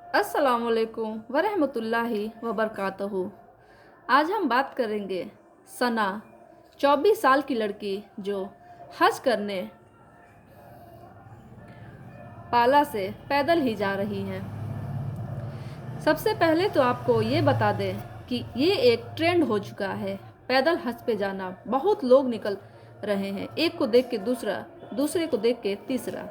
अस्सलामुअलैकुम वरहमतुल्लाहि वबरकातुहू। आज हम बात करेंगे सना 24 साल की लड़की जो हज करने पाला से पैदल ही जा रही हैं। सबसे पहले तो आपको ये बता दें कि ये एक ट्रेंड हो चुका है। पैदल हज पे जाना बहुत लोग निकल रहे हैं, एक को देख के दूसरा, दूसरे को देख के तीसरा।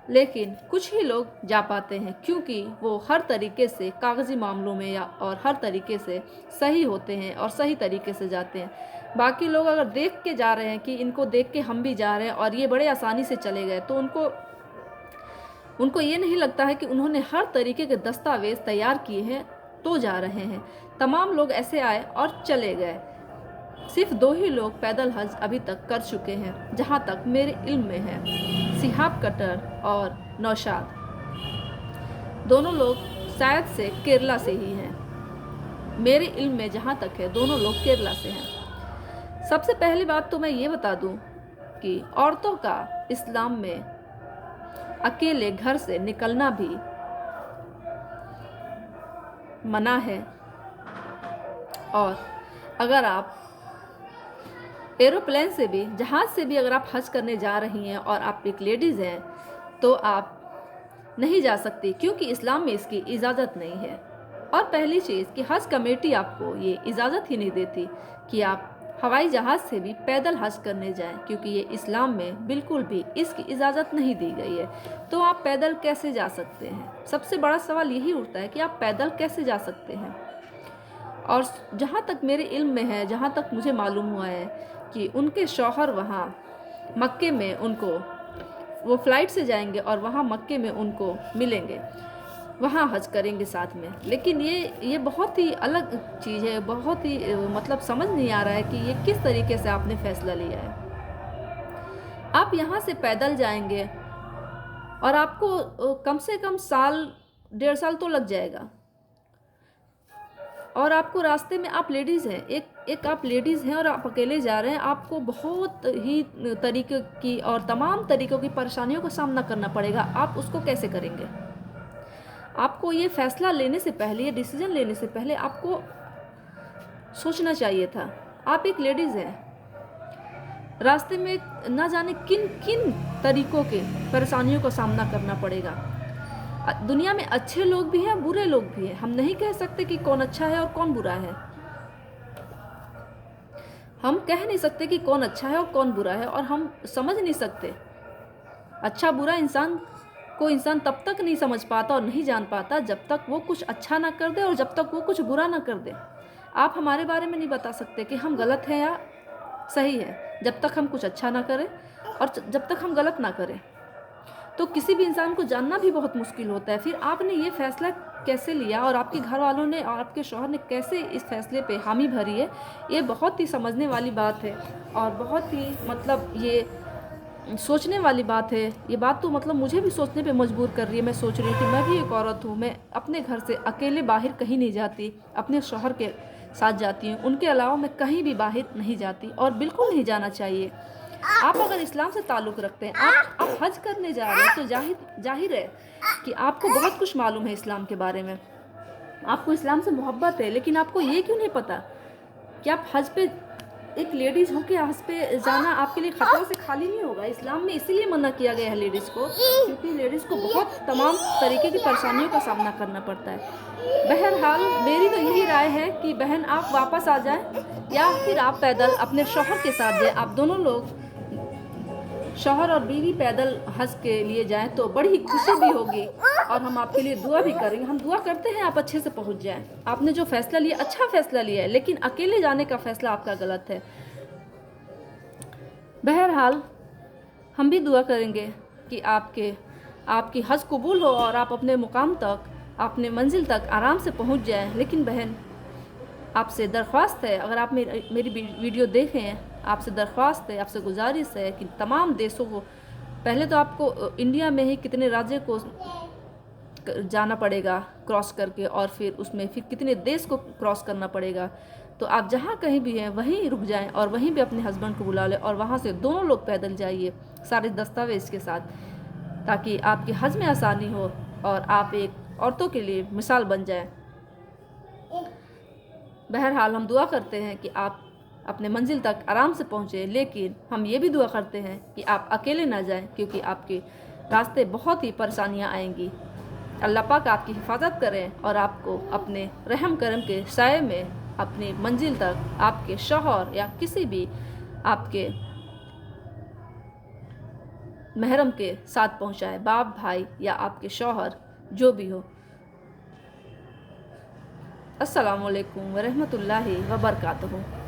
लेकिन कुछ ही लोग जा पाते हैं क्योंकि वो हर तरीके से कागज़ी मामलों में या और हर तरीके से सही होते हैं और सही तरीके से जाते हैं। बाकी लोग अगर देख के जा रहे हैं कि इनको देख के हम भी जा रहे हैं और ये बड़े आसानी से चले गए, तो उनको ये नहीं लगता है कि उन्होंने हर तरीके के दस्तावेज़ तैयार किए हैं तो जा रहे हैं। तमाम लोग ऐसे आए और चले गए। सिर्फ 2 ही लोग पैदल हज अभी तक कर चुके हैं, जहाँ तक मेरे इल्म में है, सिहाब कटर और नौशाद। दोनों लोग शायद से केरला से ही हैं। मेरे इल्म में जहाँ तक है, दोनों लोग केरला से हैं। सबसे पहली बात तो मैं ये बता दूँ कि औरतों का इस्लाम में अकेले घर से निकलना भी मना है। और अगर आप एरोप्लेन से भी, जहाज़ से भी अगर आप हज करने जा रही हैं और आप एक लेडीज़ हैं, तो आप नहीं जा सकती क्योंकि इस्लाम में इसकी इजाज़त नहीं है। और पहली चीज़ कि हज कमेटी आपको ये इजाज़त ही नहीं देती कि आप हवाई जहाज़ से भी पैदल हज करने जाएं, क्योंकि ये इस्लाम में बिल्कुल भी इसकी इजाज़त नहीं दी गई है। तो आप पैदल कैसे जा सकते हैं? सबसे बड़ा सवाल यही उठता है कि आप पैदल कैसे जा सकते हैं। और जहाँ तक मेरे इल्म में है, जहाँ तक मुझे मालूम हुआ है कि उनके शौहर वहाँ मक्के में वो फ़्लाइट से जाएंगे और वहाँ मक्के में उनको मिलेंगे, वहाँ हज करेंगे साथ में। लेकिन ये बहुत ही अलग चीज़ है, बहुत ही मतलब समझ नहीं आ रहा है कि ये किस तरीके से आपने फ़ैसला लिया है। आप यहाँ से पैदल जाएंगे और आपको कम से कम साल 1.5 साल तो लग जाएगा। और आपको रास्ते में, आप लेडीज़ हैं, एक आप लेडीज़ हैं और आप अकेले जा रहे हैं, आपको बहुत ही तरीके की और तमाम तरीक़ों की परेशानियों का सामना करना पड़ेगा। आप उसको कैसे करेंगे? आपको ये फ़ैसला लेने से पहले, ये डिसीज़न लेने से पहले आपको सोचना चाहिए था। आप एक लेडीज़ हैं, रास्ते में ना जाने किन किन तरीक़ों के परेशानियों का सामना करना पड़ेगा। दुनिया में अच्छे लोग भी हैं, बुरे लोग भी हैं। हम नहीं कह सकते कि कौन अच्छा है और कौन बुरा है। हम कह नहीं सकते कि कौन अच्छा है और कौन बुरा है, और हम समझ नहीं सकते अच्छा बुरा इंसान तब तक नहीं समझ पाता और नहीं जान पाता जब तक वो कुछ अच्छा ना कर दे और जब तक वो कुछ बुरा ना कर दे। आप हमारे बारे में नहीं बता सकते कि हम गलत हैं या सही है जब तक हम कुछ अच्छा ना करें और जब तक हम गलत ना करें। तो किसी भी इंसान को जानना भी बहुत मुश्किल होता है। फिर आपने ये फ़ैसला कैसे लिया और आपके घर वालों ने और आपके शौहर ने कैसे इस फ़ैसले पे हामी भरी है, ये बहुत ही समझने वाली बात है और बहुत ही मतलब ये सोचने वाली बात है। ये बात तो मतलब मुझे भी सोचने पे मजबूर कर रही है। मैं सोच रही थी, मैं भी एक औरत हूँ, मैं अपने घर से अकेले बाहर कहीं नहीं जाती, अपने शौहर के साथ जाती हूँ। उनके अलावा मैं कहीं भी बाहर नहीं जाती और बिल्कुल नहीं जाना चाहिए। आप अगर इस्लाम से ताल्लुक़ रखते हैं, आप हज करने जा रहे हैं, तो जाहिर है कि आपको बहुत कुछ मालूम है इस्लाम के बारे में। आपको इस्लाम से मोहब्बत है, लेकिन आपको ये क्यों नहीं पता कि आप हज पे, एक लेडीज़ हो के हज पे जाना आपके लिए ख़तरा से खाली नहीं होगा। इस्लाम में इसीलिए मना किया गया है लेडीज़ को, क्योंकि लेडीज़ को बहुत तमाम तरीके की परेशानियों का सामना करना पड़ता है। बहरहाल मेरी तो यही राय है कि बहन आप वापस आ जाएं या फिर आप पैदल अपने शौहर के साथ जाएं। आप दोनों लोग, शौहर और बीवी, पैदल हज के लिए जाएं तो बड़ी खुशी भी होगी और हम आपके लिए दुआ भी करेंगे। हम दुआ करते हैं आप अच्छे से पहुंच जाएं। आपने जो फ़ैसला लिया अच्छा फ़ैसला लिया है, लेकिन अकेले जाने का फ़ैसला आपका गलत है। बहरहाल हम भी दुआ करेंगे कि आपकी हज कबूल हो और आप अपने मुकाम तक, अपने मंजिल तक आराम से पहुंच जाएं। लेकिन बहन, आपसे दरख्वास्त है, अगर आप मेरी वीडियो देखें हैं, आपसे दरख्वास्त है, आपसे गुजारिश है कि तमाम देशों को, पहले तो आपको इंडिया में ही कितने राज्य को जाना पड़ेगा क्रॉस करके, और फिर उसमें फिर कितने देश को क्रॉस करना पड़ेगा। तो आप जहाँ कहीं भी हैं वहीं रुक जाएं और वहीं भी अपने हस्बैंड को बुला लें और वहाँ से दोनों लोग पैदल जाइए सारे दस्तावेज़ के साथ, ताकि आपके हज में आसानी हो और आप एक औरतों के लिए मिसाल बन जाए। बहरहाल हम दुआ करते हैं कि आप अपने मंजिल तक आराम से पहुँचें, लेकिन हम ये भी दुआ करते हैं कि आप अकेले ना जाएं, क्योंकि आपके रास्ते बहुत ही परेशानियां आएंगी। अल्लाह पाक आपकी हिफाजत करें और आपको अपने रहम करम के साए में अपनी मंजिल तक आपके शौहर या किसी भी आपके महरम के साथ पहुँचाए, बाप भाई या आपके शौहर जो भी हो। अस्सलामु अलैकुम वरहमतुल्लाहि वबरकातुहू।